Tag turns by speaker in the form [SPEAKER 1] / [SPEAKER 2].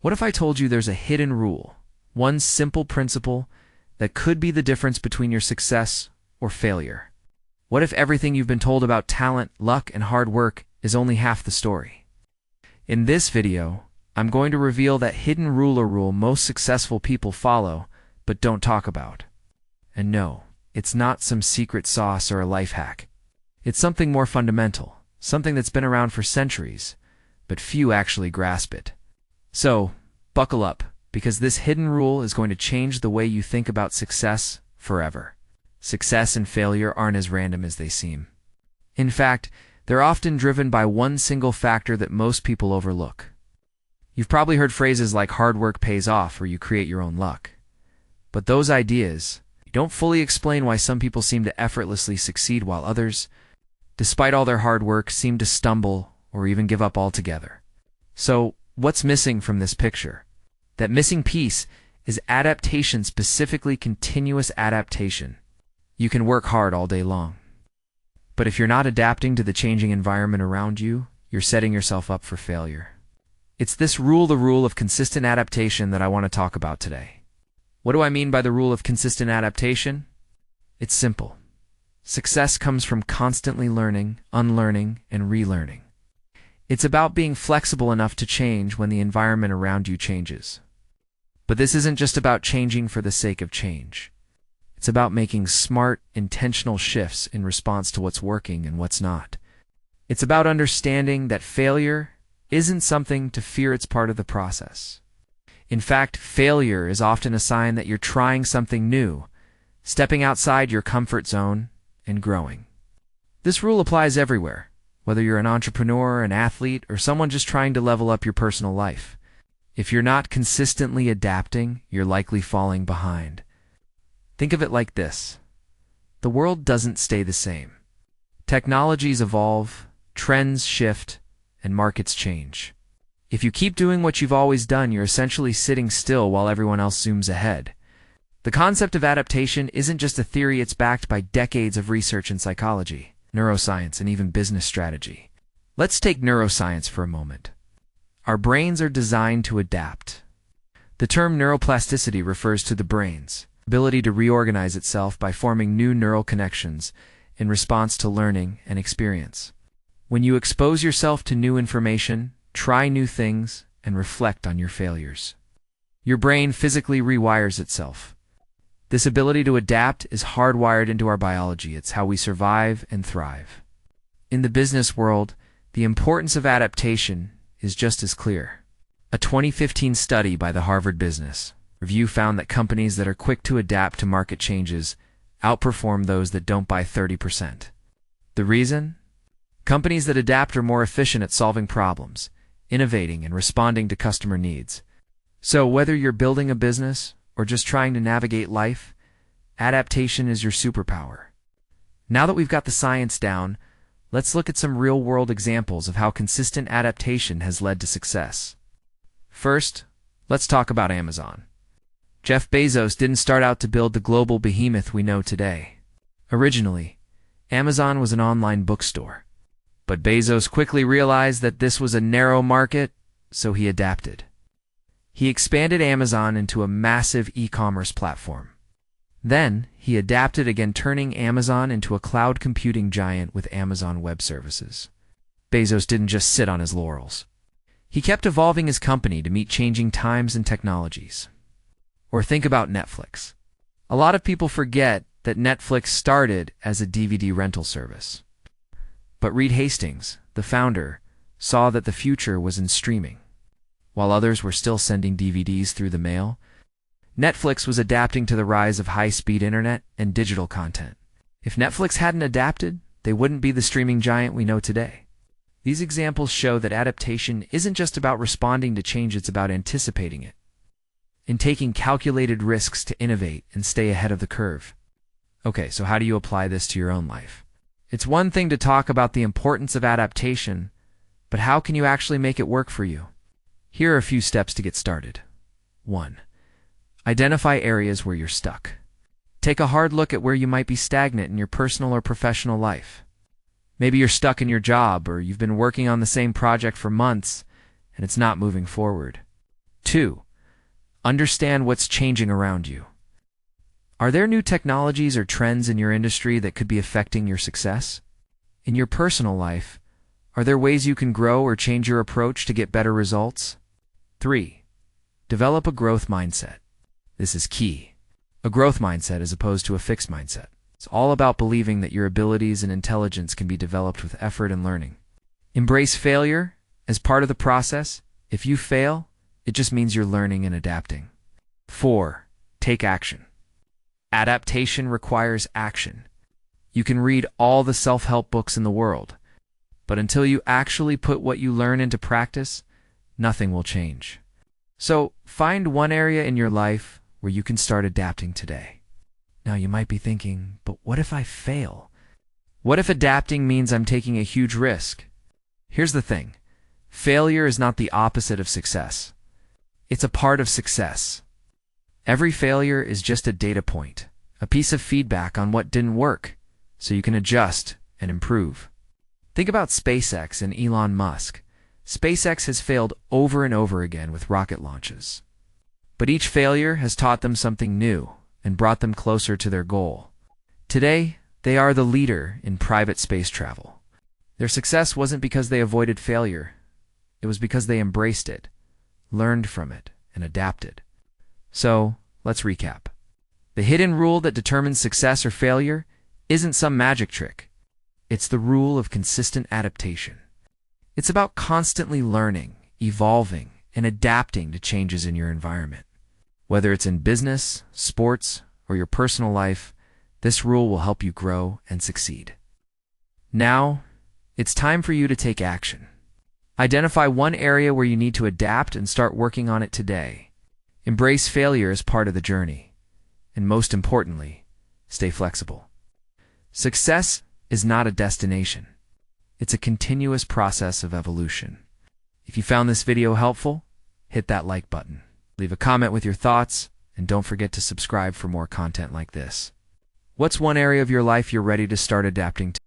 [SPEAKER 1] What if I told you there's a hidden rule, one simple principle that could be the difference between your success or failure? What if everything you've been told about talent, luck, and hard work is only half the story? In this video, I'm going to reveal that hidden rule most successful people follow but don't talk about. And no, it's not some secret sauce or a life hack. It's something more fundamental, something that's been around for centuries, but few actually grasp it. So, buckle up, because this hidden rule is going to change the way you think about success forever. Success and failure aren't as random as they seem. In fact, they're often driven by one single factor that most people overlook. You've probably heard phrases like hard work pays off or you create your own luck. But those ideas don't fully explain why some people seem to effortlessly succeed while others, despite all their hard work, seem to stumble or even give up altogether. So, what's missing from this picture? That missing piece is adaptation, specifically continuous adaptation. You can work hard all day long, but if you're not adapting to the changing environment around you, you're setting yourself up for failure. It's this rule of consistent adaptation that I want to talk about today. What do I mean by the rule of consistent adaptation? It's simple. Success comes from constantly learning, unlearning, and relearning. It's about being flexible enough to change when the environment around you changes. But this isn't just about changing for the sake of change. It's about making smart, intentional shifts in response to what's working and what's not. It's about understanding that failure isn't something to fear, it's part of the process. In fact, failure is often a sign that you're trying something new, stepping outside your comfort zone, and growing. This rule applies everywhere, whether you're an entrepreneur, an athlete, or someone just trying to level up your personal life. If you're not consistently adapting, you're likely falling behind. Think of it like this. The world doesn't stay the same. Technologies evolve, trends shift, and markets change. If you keep doing what you've always done, you're essentially sitting still while everyone else zooms ahead. The concept of adaptation isn't just a theory, it's backed by decades of research in psychology, neuroscience, and even business strategy. Let's take neuroscience for a moment. Our brains are designed to adapt. The term neuroplasticity refers to the brain's ability to reorganize itself by forming new neural connections in response to learning and experience. When you expose yourself to new information, try new things, and reflect on your failures, your brain physically rewires itself. This ability to adapt is hardwired into our biology. It's how we survive and thrive. In the business world, the importance of adaptation is just as clear. A 2015 study by the Harvard Business Review found that companies that are quick to adapt to market changes outperform those that don't by 30%. The reason? Companies that adapt are more efficient at solving problems, innovating, and responding to customer needs. So whether you're building a business or just trying to navigate life, adaptation is your superpower. Now that we've got the science down, let's look at some real-world examples of how consistent adaptation has led to success. First, let's talk about Amazon. Jeff Bezos didn't start out to build the global behemoth we know today. Originally, Amazon was an online bookstore. But Bezos quickly realized that this was a narrow market, so he adapted. He expanded Amazon into a massive e-commerce platform. Then, he adapted again, turning Amazon into a cloud computing giant with Amazon Web Services. Bezos didn't just sit on his laurels. He kept evolving his company to meet changing times and technologies. Or think about Netflix. A lot of people forget that Netflix started as a DVD rental service. But Reed Hastings, the founder, saw that the future was in streaming. While others were still sending DVDs through the mail, Netflix was adapting to the rise of high-speed internet and digital content. If Netflix hadn't adapted, they wouldn't be the streaming giant we know today. These examples show that adaptation isn't just about responding to change, it's about anticipating it, and taking calculated risks to innovate and stay ahead of the curve. Okay, so how do you apply this to your own life? It's one thing to talk about the importance of adaptation, but how can you actually make it work for you? Here are a few steps to get started. 1. Identify areas where you're stuck. Take a hard look at where you might be stagnant in your personal or professional life. Maybe you're stuck in your job, or you've been working on the same project for months and it's not moving forward. 2. Understand what's changing around you. Are there new technologies or trends in your industry that could be affecting your success? In your personal life, are there ways you can grow or change your approach to get better results? 3. Develop a growth mindset. This is key. A growth mindset as opposed to a fixed mindset. It's all about believing that your abilities and intelligence can be developed with effort and learning. Embrace failure as part of the process. If you fail, it just means you're learning and adapting. 4. Take action. Adaptation requires action. You can read all the self-help books in the world, but until you actually put what you learn into practice, nothing will change. So find one area in your life where you can start adapting today. Now you might be thinking, but what if I fail? What if adapting means I'm taking a huge risk? Here's the thing. Failure is not the opposite of success. It's a part of success. Every failure is just a data point, a piece of feedback on what didn't work, so you can adjust and improve. Think about SpaceX and Elon Musk. SpaceX has failed over and over again with rocket launches. But each failure has taught them something new and brought them closer to their goal. Today, they are the leader in private space travel. Their success wasn't because they avoided failure. It was because they embraced it, learned from it, and adapted. So, let's recap. The hidden rule that determines success or failure isn't some magic trick. It's the rule of consistent adaptation. It's about constantly learning, evolving, and adapting to changes in your environment. Whether it's in business, sports, or your personal life, this rule will help you grow and succeed. Now, it's time for you to take action. Identify one area where you need to adapt and start working on it today. Embrace failure as part of the journey. And most importantly, stay flexible. Success is not a destination. It's a continuous process of evolution. If you found this video helpful, hit that like button. Leave a comment with your thoughts, and don't forget to subscribe for more content like this. What's one area of your life you're ready to start adapting to?